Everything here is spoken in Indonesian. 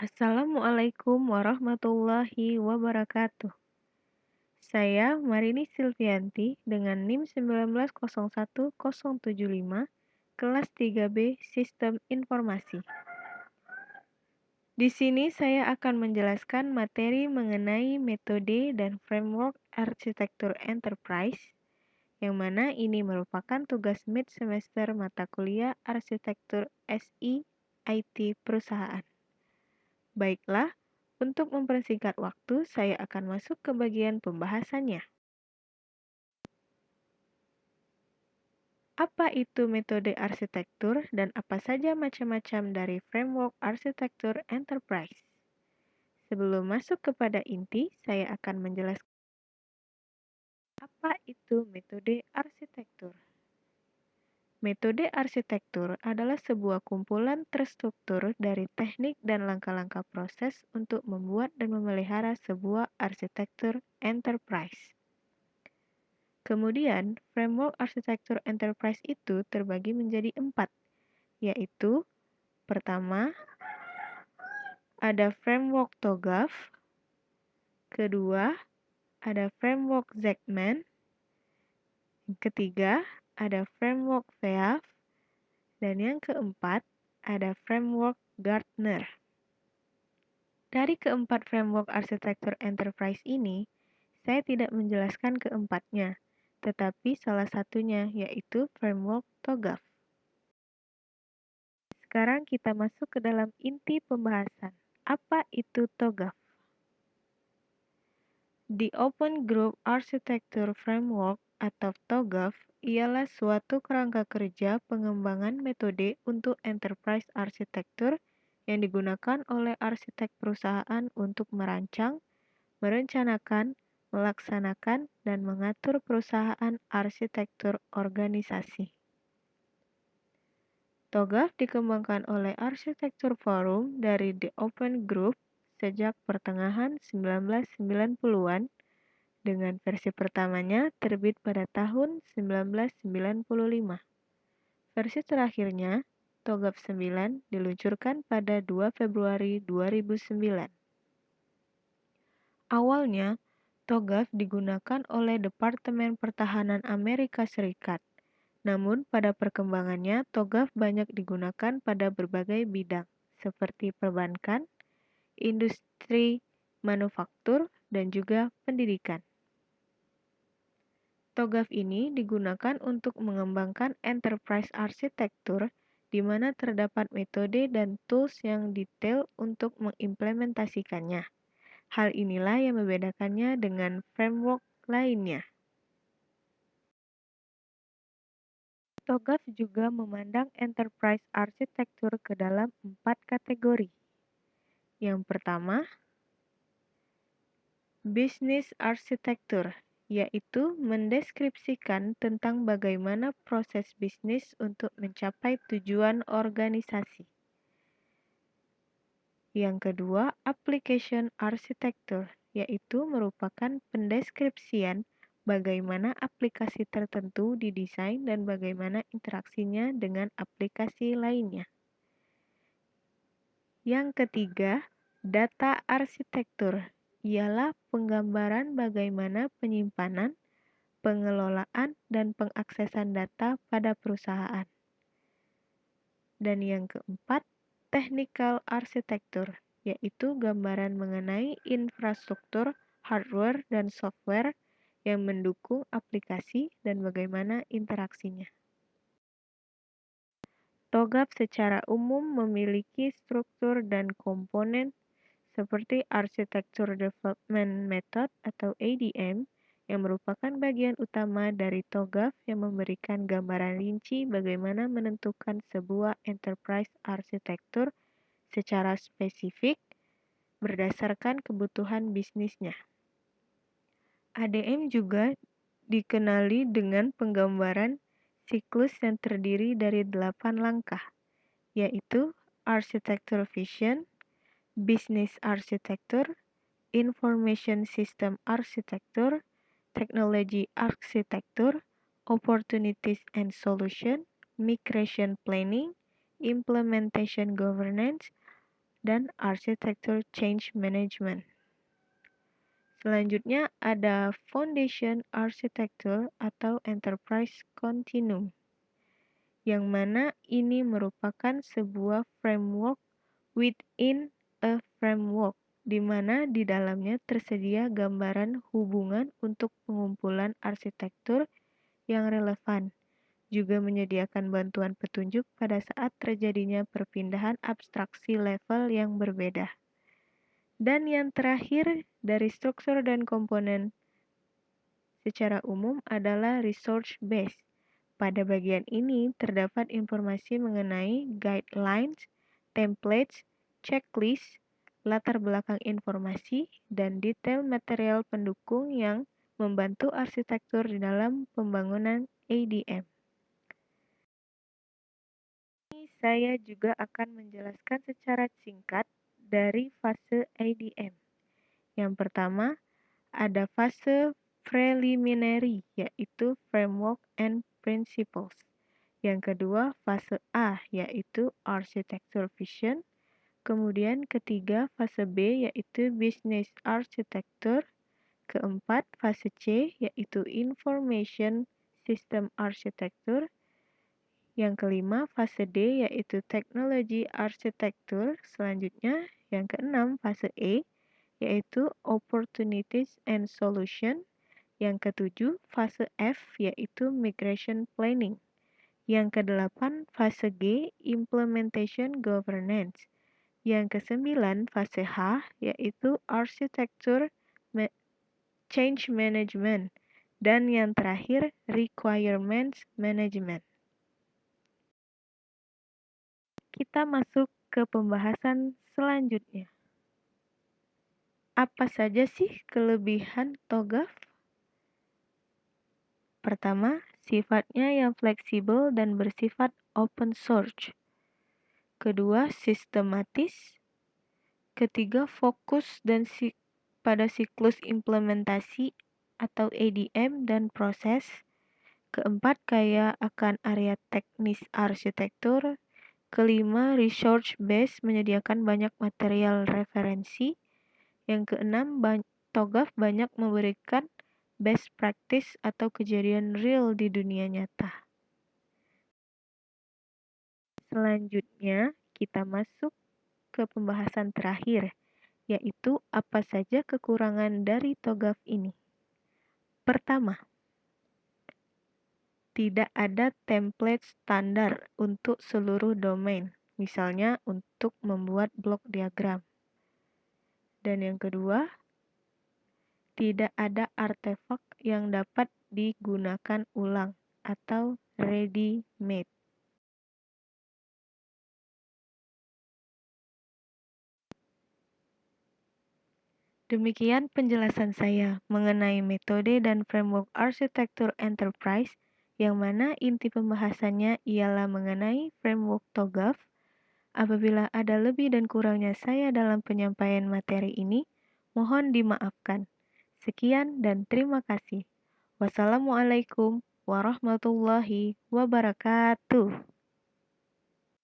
Assalamualaikum warahmatullahi wabarakatuh. Saya Marini Silvianti dengan NIM 1901075, kelas 3B Sistem Informasi. Di sini saya akan menjelaskan materi mengenai metode dan framework arsitektur enterprise, yang mana ini merupakan tugas mid semester mata kuliah arsitektur SI IT perusahaan. Baiklah, untuk mempersingkat waktu, saya akan masuk ke bagian pembahasannya. Apa itu metode arsitektur dan apa saja macam-macam dari framework arsitektur enterprise? Sebelum masuk kepada inti, saya akan menjelaskan apa itu metode arsitektur. Metode arsitektur adalah sebuah kumpulan terstruktur dari teknik dan langkah-langkah proses untuk membuat dan memelihara sebuah arsitektur enterprise. Kemudian, framework arsitektur enterprise itu terbagi menjadi 4, yaitu pertama, ada framework TOGAF, kedua, ada framework Zekman, ketiga, ada framework VEAF, dan yang keempat, ada framework Gartner. Dari keempat framework arsitektur enterprise ini, saya tidak menjelaskan keempatnya, tetapi salah satunya yaitu framework TOGAF. Sekarang kita masuk ke dalam inti pembahasan. Apa itu TOGAF? The Open Group Architecture Framework atau TOGAF ialah suatu kerangka kerja pengembangan metode untuk enterprise arsitektur yang digunakan oleh arsitek perusahaan untuk merancang, merencanakan, melaksanakan, dan mengatur perusahaan arsitektur organisasi. TOGAF dikembangkan oleh Arsitektur Forum dari The Open Group sejak pertengahan 1990-an, dengan versi pertamanya terbit pada tahun 1995. Versi terakhirnya, TOGAF 9, diluncurkan pada 2 Februari 2009. Awalnya, TOGAF digunakan oleh Departemen Pertahanan Amerika Serikat. Namun, pada perkembangannya, TOGAF banyak digunakan pada berbagai bidang, seperti perbankan, industri manufaktur, dan juga pendidikan. TOGAF ini digunakan untuk mengembangkan enterprise arsitektur, di mana terdapat metode dan tools yang detail untuk mengimplementasikannya. Hal inilah yang membedakannya dengan framework lainnya. TOGAF juga memandang enterprise arsitektur ke dalam 4 kategori. Yang pertama, business arsitektur, yaitu mendeskripsikan tentang bagaimana proses bisnis untuk mencapai tujuan organisasi. Yang kedua, application arsitektur, yaitu merupakan pendeskripsian bagaimana aplikasi tertentu didesain dan bagaimana interaksinya dengan aplikasi lainnya. Yang ketiga, data arsitektur, ialah penggambaran bagaimana penyimpanan, pengelolaan, dan pengaksesan data pada perusahaan. Dan yang keempat, technical arsitektur, yaitu gambaran mengenai infrastruktur, hardware, dan software yang mendukung aplikasi dan bagaimana interaksinya. TOGAF secara umum memiliki struktur dan komponen seperti Architecture Development Method atau ADM, yang merupakan bagian utama dari TOGAF yang memberikan gambaran rinci bagaimana menentukan sebuah enterprise arsitektur secara spesifik berdasarkan kebutuhan bisnisnya. ADM juga dikenali dengan penggambaran siklus yang terdiri dari 8 langkah, yaitu Architecture Vision, Business Architecture, Information System Architecture, Technology Architecture, Opportunities and Solution, Migration Planning, Implementation Governance, dan Architecture Change Management. Selanjutnya ada Foundation Architecture atau Enterprise Continuum, yang mana ini merupakan sebuah framework within a framework, di mana di dalamnya tersedia gambaran hubungan untuk pengumpulan arsitektur yang relevan, juga menyediakan bantuan petunjuk pada saat terjadinya perpindahan abstraksi level yang berbeda. Dan yang terakhir, dari struktur dan komponen secara umum adalah resource base. Pada bagian ini terdapat informasi mengenai guidelines, templates, checklist, latar belakang informasi, dan detail material pendukung yang membantu arsitektur di dalam pembangunan ADM. Ini saya juga akan menjelaskan secara singkat dari fase ADM. Yang pertama, ada fase preliminary, yaitu framework and principles. Yang kedua, fase A, yaitu architecture vision. Kemudian ketiga, fase B, yaitu business architecture. Keempat, fase C, yaitu information system architecture. Yang kelima, fase D, yaitu technology architecture. Selanjutnya, yang keenam, fase E, yaitu opportunities and solution. Yang ketujuh, fase F, yaitu migration planning. Yang kedelapan, fase G, implementation governance. Yang kesembilan, fase H, yaitu architecture change management. Dan yang terakhir, requirements management. Kita masuk ke pembahasan selanjutnya. Apa saja sih kelebihan TOGAF? Pertama, sifatnya yang fleksibel dan bersifat open source. Kedua, sistematis. Ketiga, fokus pada siklus implementasi atau ADM dan proses. Keempat, kaya akan area teknis arsitektur. Kelima, research base menyediakan banyak material referensi. Yang keenam, TOGAF banyak memberikan best practice atau kejadian real di dunia nyata. Selanjutnya, kita masuk ke pembahasan terakhir, yaitu apa saja kekurangan dari TOGAF ini. Pertama, tidak ada template standar untuk seluruh domain, misalnya untuk membuat blok diagram. Dan yang kedua, tidak ada artefak yang dapat digunakan ulang atau ready-made. Demikian penjelasan saya mengenai metode dan framework arsitektur enterprise, yang mana inti pembahasannya ialah mengenai framework TOGAF. Apabila ada lebih dan kurangnya saya dalam penyampaian materi ini, mohon dimaafkan. Sekian dan terima kasih. Wassalamualaikum warahmatullahi wabarakatuh.